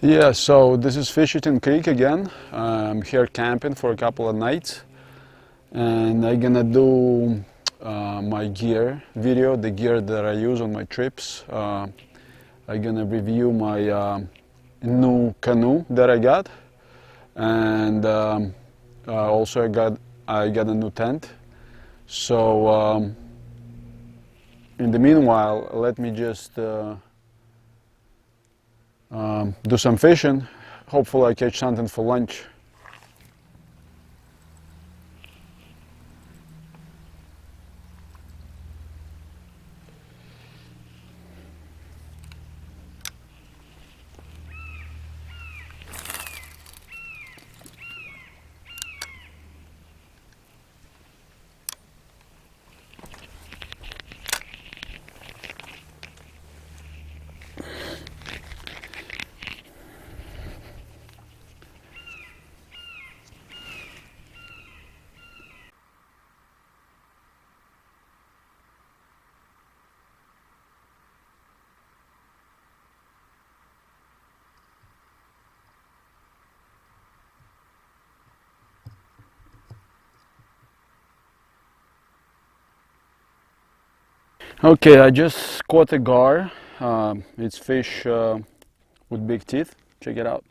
Yeah, so this is Fisherton Creek again. I'm here camping for a couple of nights, and I'm gonna do my gear video, the gear that I use on my trips. I'm gonna review my new canoe that I got, and also I got a new tent. So in the meanwhile, let me just do some fishing. Hopefully I catch something for lunch. Okay, I just caught a gar. It's fish with big teeth. Check it out.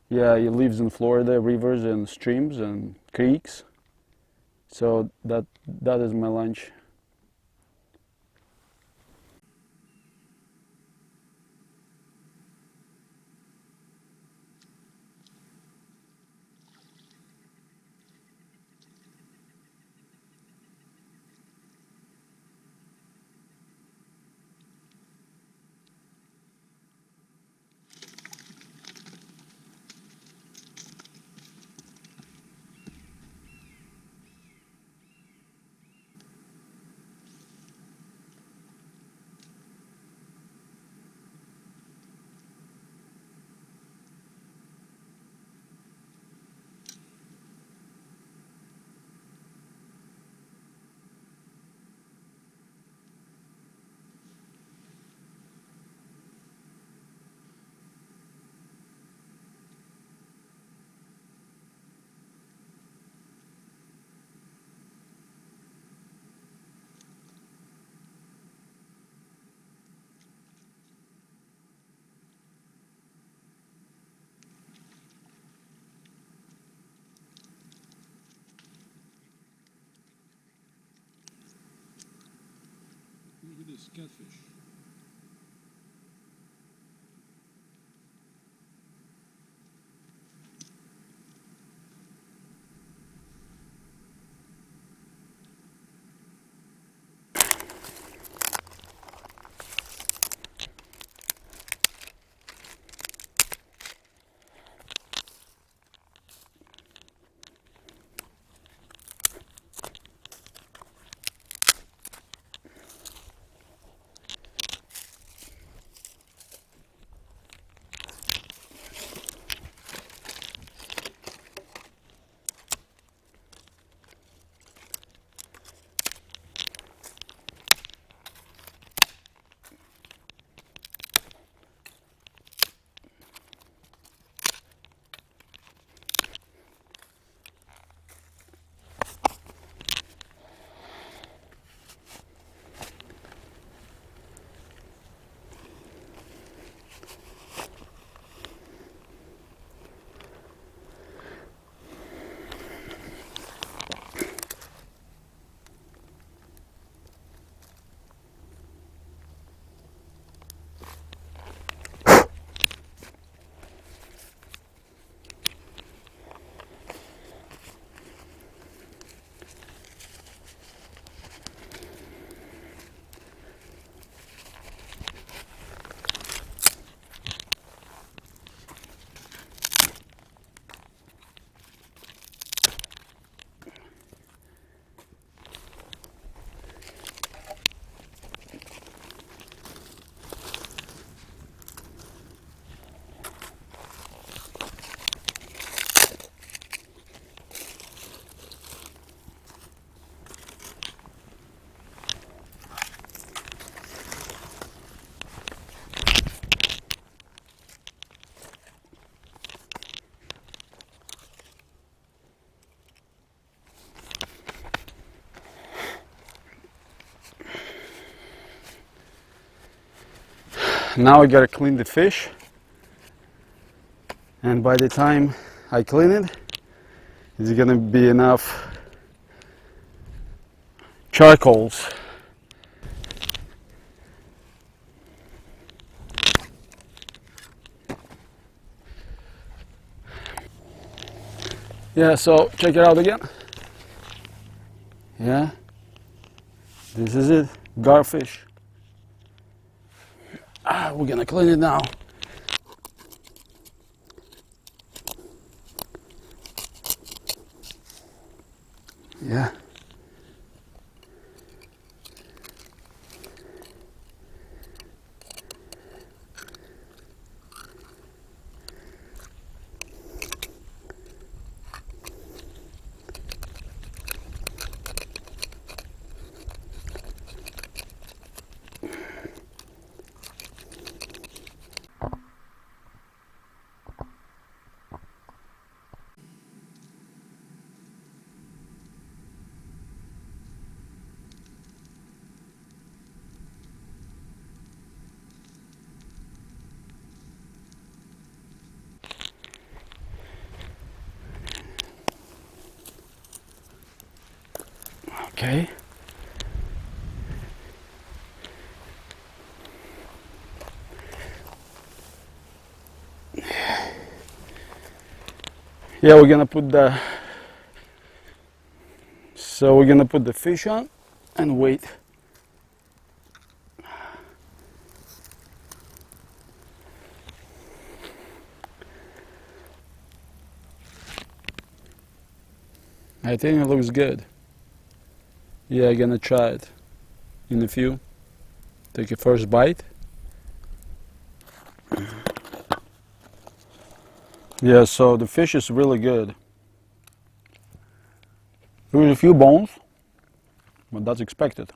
Yeah, he lives in Florida, rivers and streams and creeks. So that is my lunch. Look at this catfish. Now I gotta clean the fish, and by the time I clean it, it's gonna be enough charcoals. Yeah, so check it out again. Yeah, this is it, garfish. We're gonna clean it now. Yeah. Okay. Yeah, we're gonna put the fish on and wait. I think it looks good. Yeah, I'm gonna try it in a few. Take a first bite. Yeah, so the fish is really good. There's a few bones, but that's expected.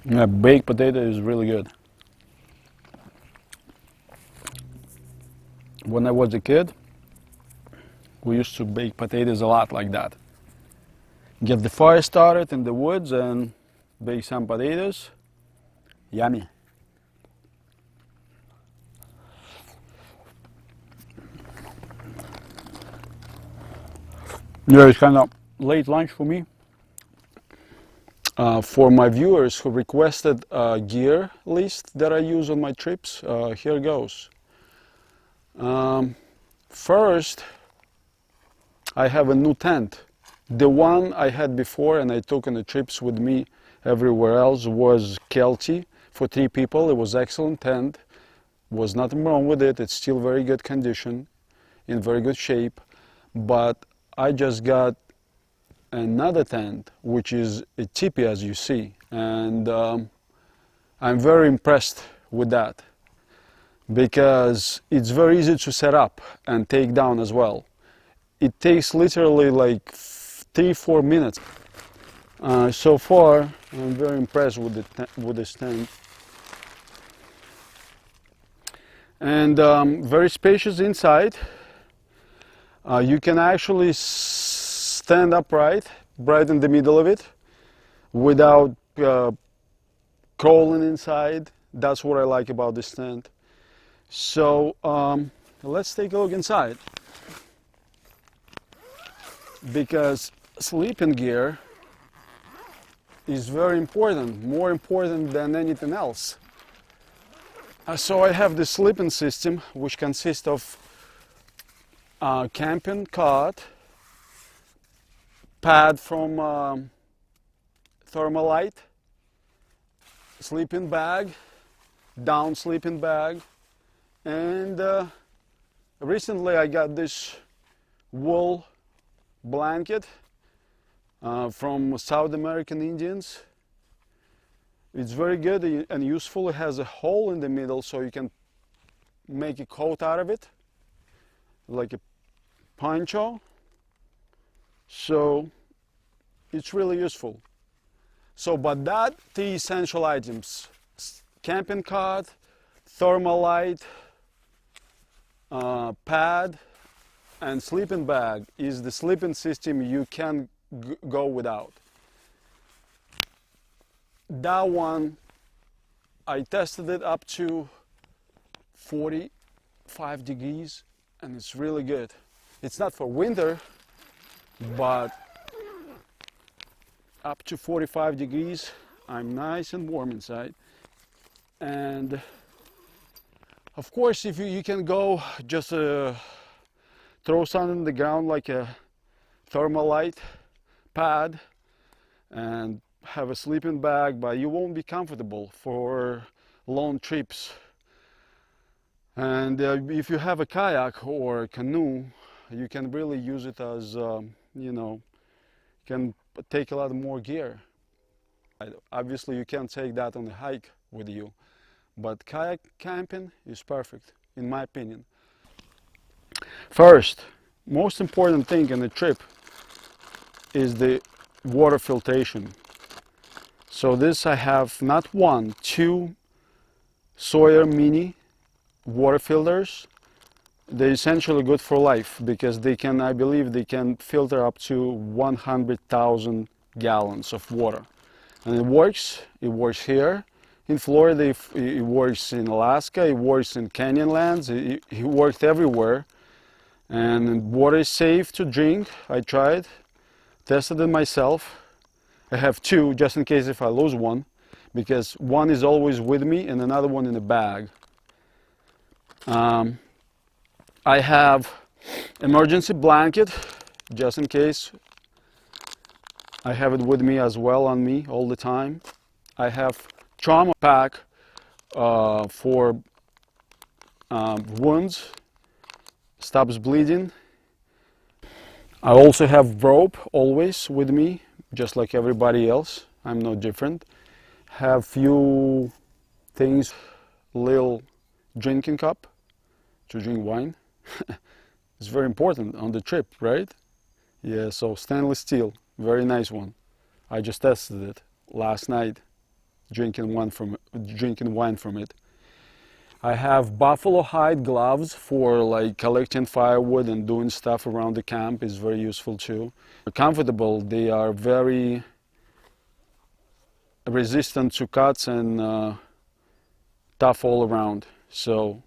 Yeah, baked potato is really good. When I was a kid, we used to bake potatoes a lot like that. Get the fire started in the woods and bake some potatoes. Yummy. Yeah, it's kind of late lunch for me. For my viewers who requested a gear list that I use on my trips, here goes. First, I have a new tent. The one I had before and I took on the trips with me everywhere else was Kelty for 3 people. It was excellent tent. Was nothing wrong with it. It's still very good condition, in very good shape. But I just got another tent, which is a teepee, as you see, and I'm very impressed with that because it's very easy to set up and take down as well. It takes literally like 3-4 minutes. So far, I'm very impressed with this tent, and very spacious inside. You can actually stand upright, right in the middle of it, without crawling inside. That's what I like about this tent. So let's take a look inside, because sleeping gear is very important, more important than anything else. So I have the sleeping system, which consists of camping cot, pad from Thermalite, sleeping bag, down sleeping bag, and recently I got this wool blanket from South American Indians. It's very good and useful. It has a hole in the middle so you can make a coat out of it, like a poncho. So it's really useful. So, but that the essential items: camping cot, thermal light, pad, and sleeping bag is the sleeping system you can go without. That one, I tested it up to 45 degrees and it's really good. It's not for winter, but up to 45 degrees, I'm nice and warm inside. And of course, if you can go just throw something on the ground like a thermal light pad and have a sleeping bag, but you won't be comfortable for long trips. And if you have a kayak or a canoe, you can really use it as, you know, you can take a lot more gear. Obviously, you can't take that on a hike with you, but kayak camping is perfect, in my opinion. First, most important thing in a trip is the water filtration. So this I have not one, two Sawyer mini water filters. They're essentially good for life because they can, I believe they can filter up to 100,000 gallons of water. And it works here in Florida, it works in Alaska, it works in Canyonlands, it worked everywhere. And water is safe to drink. I tried, tested it myself. I have two just in case if I lose one, because one is always with me and another one in a bag. I have emergency blanket just in case. I have it with me as well on me all the time. I have trauma pack for wounds, stops bleeding. I also have rope always with me, just like everybody else. I'm no different. Have few things, little drinking cup to drink wine. It's very important on the trip, right? Yeah, so stainless steel, very nice one. I just tested it last night, drinking wine from it. I have buffalo hide gloves for like collecting firewood and doing stuff around the camp. Is very useful too. They're comfortable. They are very resistant to cuts and tough all around. So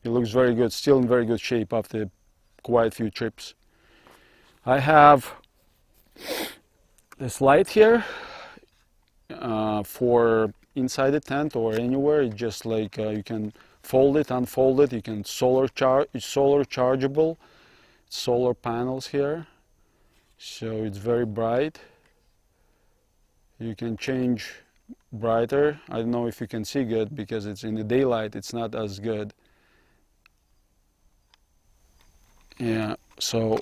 it looks very good. Still in very good shape after quite a few trips. I have this light here for inside the tent or anywhere. It's just like you can fold it, unfold it. You can solar chargeable. Solar panels here, so it's very bright. You can change brighter. I don't know if you can see good because it's in the daylight. It's not as good. Yeah, so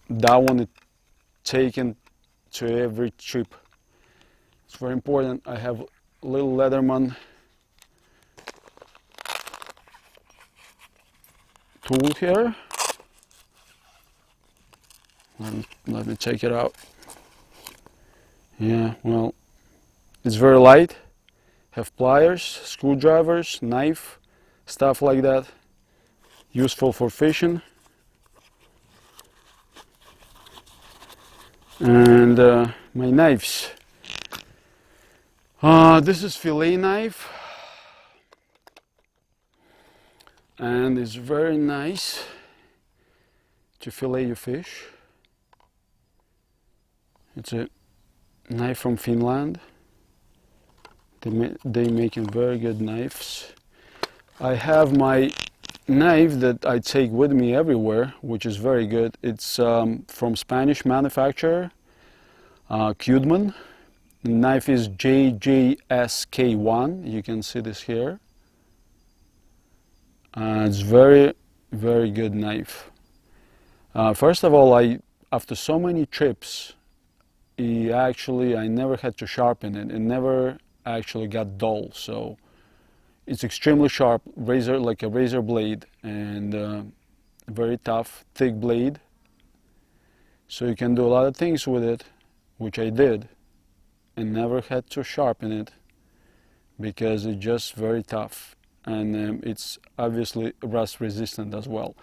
that one is taken to every trip. It's very important. I have little Leatherman tool here. Let me check it out. Yeah, well, it's very light. Have pliers, screwdrivers, knife, stuff like that. Useful for fishing. And my knives. This is fillet knife, and it's very nice to fillet your fish. It's a knife from Finland. They making very good knives. I have my knife that I take with me everywhere, which is very good. It's from Spanish manufacturer, Kudman. The knife is JJSK1. You can see this here. It's very, very good knife. First of all, after so many trips, I never had to sharpen it. It never actually got dull. So it's extremely sharp, razor, like a razor blade, and very tough, thick blade. So you can do a lot of things with it, which I did, and never had to sharpen it because it's just very tough, and it's obviously rust resistant as well.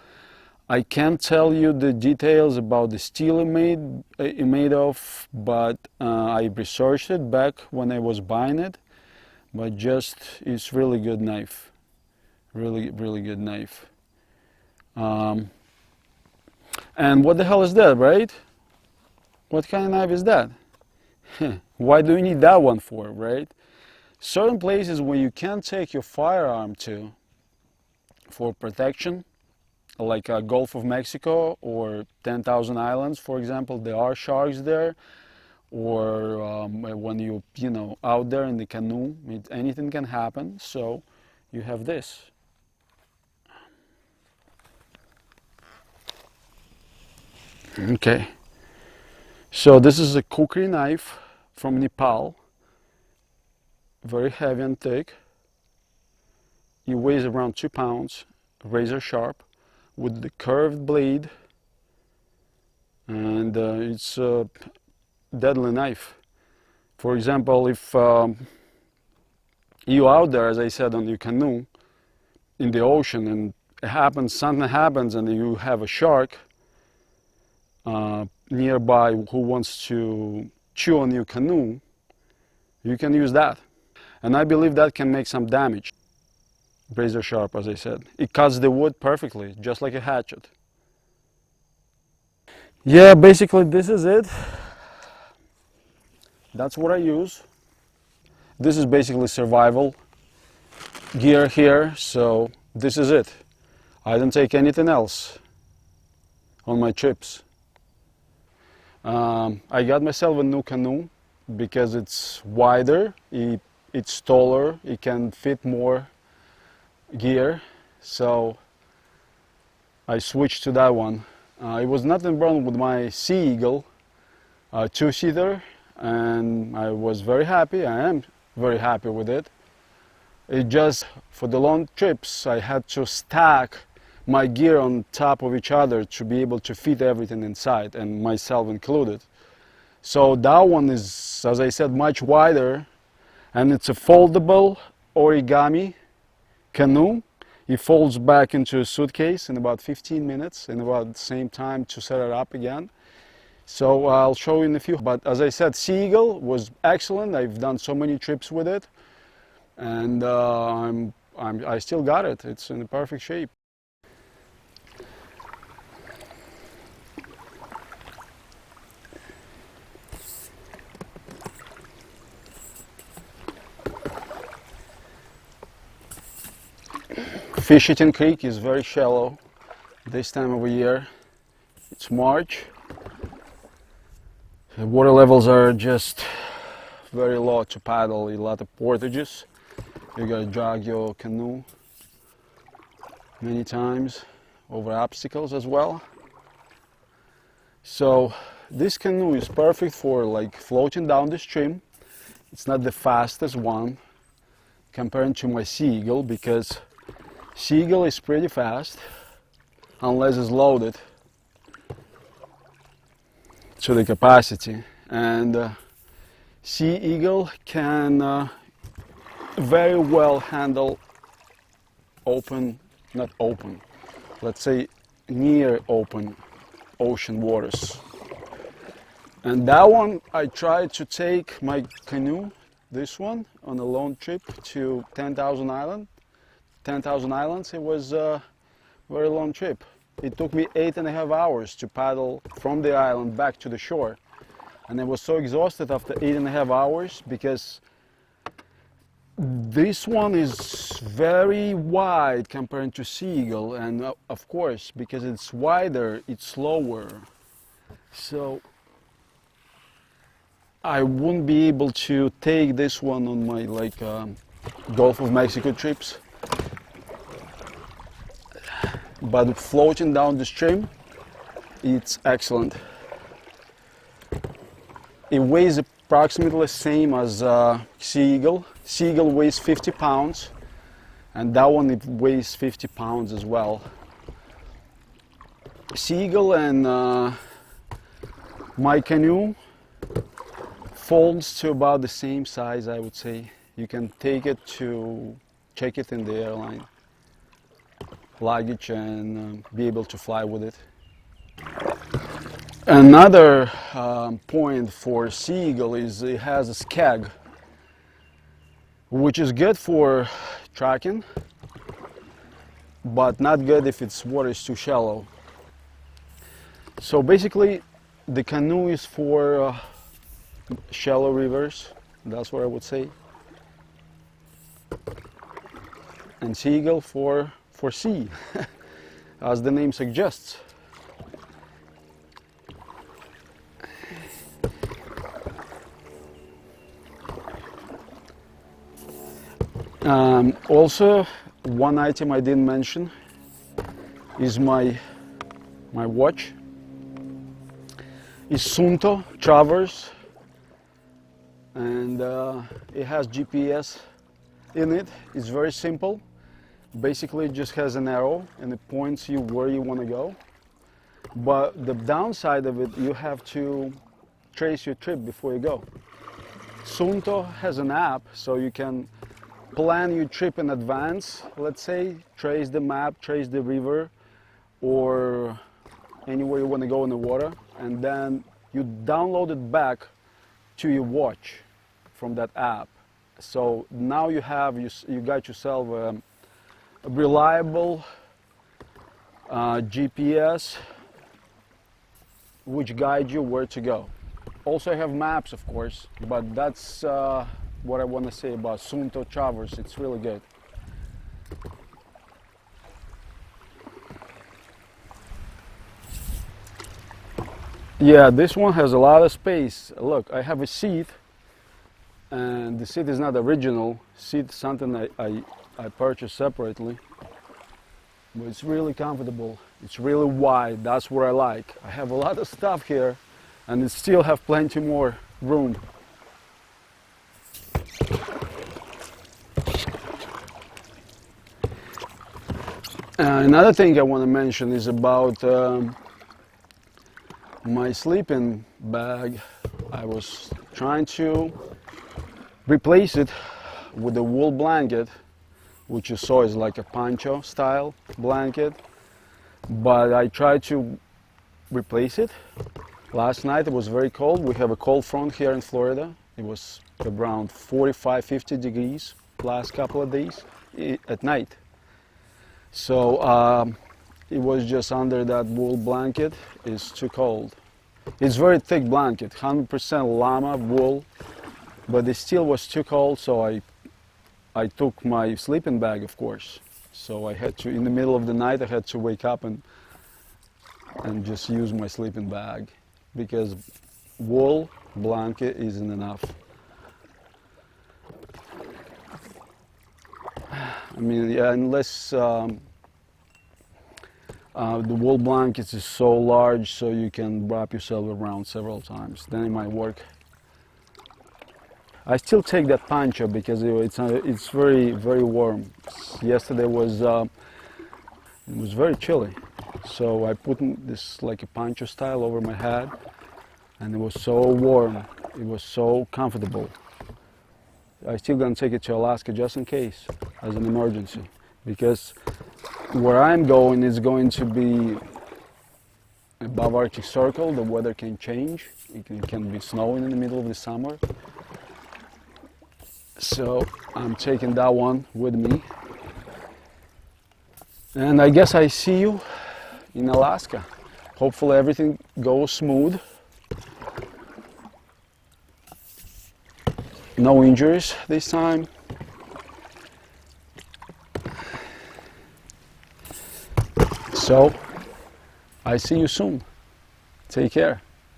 I can't tell you the details about the steel it made of, but I researched it back when I was buying it. But just, it's really good knife, really good knife. And what the hell is that, right? What kind of knife is that? Why do you need that one for, right? Certain places where you can't take your firearm to for protection, like Gulf of Mexico or 10,000 Islands, for example, there are sharks there. Or when you know, out there in the canoe, anything can happen. So you have this. Okay. So this is a Kukri knife from Nepal. Very heavy and thick. It weighs around 2 pounds, razor sharp, with the curved blade, and it's a deadly knife. For example, if you out there, as I said, on your canoe in the ocean, and something happens, and you have a shark nearby who wants to chew on your canoe, you can use that. And I believe that can make some damage. Razor sharp, as I said. It cuts the wood perfectly, just like a hatchet. Yeah, basically this is it. That's what I use. This is basically survival gear here, so this is it. I don't take anything else on my trips. I got myself a new canoe because it's wider, it's taller, it can fit more gear, so I switched to that one. It was nothing wrong with my Sea Eagle two-seater, and I was very happy. I am very happy with it. It just, for the long trips, I had to stack my gear on top of each other to be able to fit everything inside, and myself included. So that one is, as I said, much wider, and it's a foldable origami canoe. It folds back into a suitcase in about 15 minutes, in about the same time to set it up again. So I'll show you in a few. But as I said, Sea Eagle was excellent. I've done so many trips with it, and I still got it. It's in perfect shape. Fisherton Creek is very shallow this time of year. It's March. The water levels are just very low to paddle. A lot of portages. You gotta drag your canoe many times over obstacles as well. So this canoe is perfect for like floating down the stream. It's not the fastest one compared to my Sea Eagle, because Sea Eagle is pretty fast unless it's loaded to the capacity, and Sea Eagle can very well handle let's say near open ocean waters. And that one, I tried to take my canoe, this one, on a long trip to 10,000 Islands. 10,000 Islands, it was a very long trip. It took me 8.5 hours to paddle from the island back to the shore. And I was so exhausted after 8.5 hours because this one is very wide compared to Sea Eagle, and of course, because it's wider, it's slower. So I wouldn't be able to take this one on my Gulf of Mexico trips. But floating down the stream, it's excellent. It weighs approximately same as Sea Eagle. Sea Eagle weighs 50 pounds, and that one it weighs 50 pounds as well. Sea Eagle and my canoe folds to about the same size, I would say. You can take it to check it in the airline luggage and be able to fly with it. Another point for Sea Eagle is it has a skeg, which is good for tracking, but not good if its water is too shallow. So basically, the canoe is for shallow rivers, that's what I would say, and Sea Eagle for sea, as the name suggests. Also, one item I didn't mention is my watch. It's Suunto Traverse, and it has GPS in it. It's very simple. Basically, it just has an arrow and it points you where you want to go. But the downside of it, you have to trace your trip before you go. Suunto has an app, so you can plan your trip in advance. Let's say, trace the map, trace the river, or anywhere you want to go in the water, and then you download it back to your watch from that app. So now you got yourself a reliable GPS which guides you where to go. Also, I have maps, of course, but that's what I want to say about Suunto Traverse. It's really good. Yeah, this one has a lot of space. Look, I have a seat, and the seat is not original seat, something I purchased separately, but it's really comfortable. It's really wide. That's what I like. I have a lot of stuff here, and it still have plenty more room. Another thing I want to mention is about my sleeping bag. I was trying to replace it with a wool blanket, which you saw is like a poncho style blanket, but I tried to replace it. Last night it was very cold. We have a cold front here in Florida. It was around 45-50 degrees last couple of days at night. So it was just under that wool blanket. It's too cold. It's very thick blanket, 100% llama wool, but it still was too cold, so I took my sleeping bag, of course. So I had to, in the middle of the night, I had to wake up and just use my sleeping bag, because wool blanket isn't enough. I mean, yeah, unless the wool blankets is so large so you can wrap yourself around several times, then it might work. I still take that poncho because it's very, very warm. Yesterday it was very chilly, so I put this like a poncho style over my head, and it was so warm. It was so comfortable. I still gonna take it to Alaska just in case, as an emergency, because where I'm going is going to be above Arctic Circle. The weather can change. It can be snowing in the middle of the summer. So I'm taking that one with me. And I guess I see you in Alaska. Hopefully everything goes smooth. No injuries this time. So I see you soon. Take care.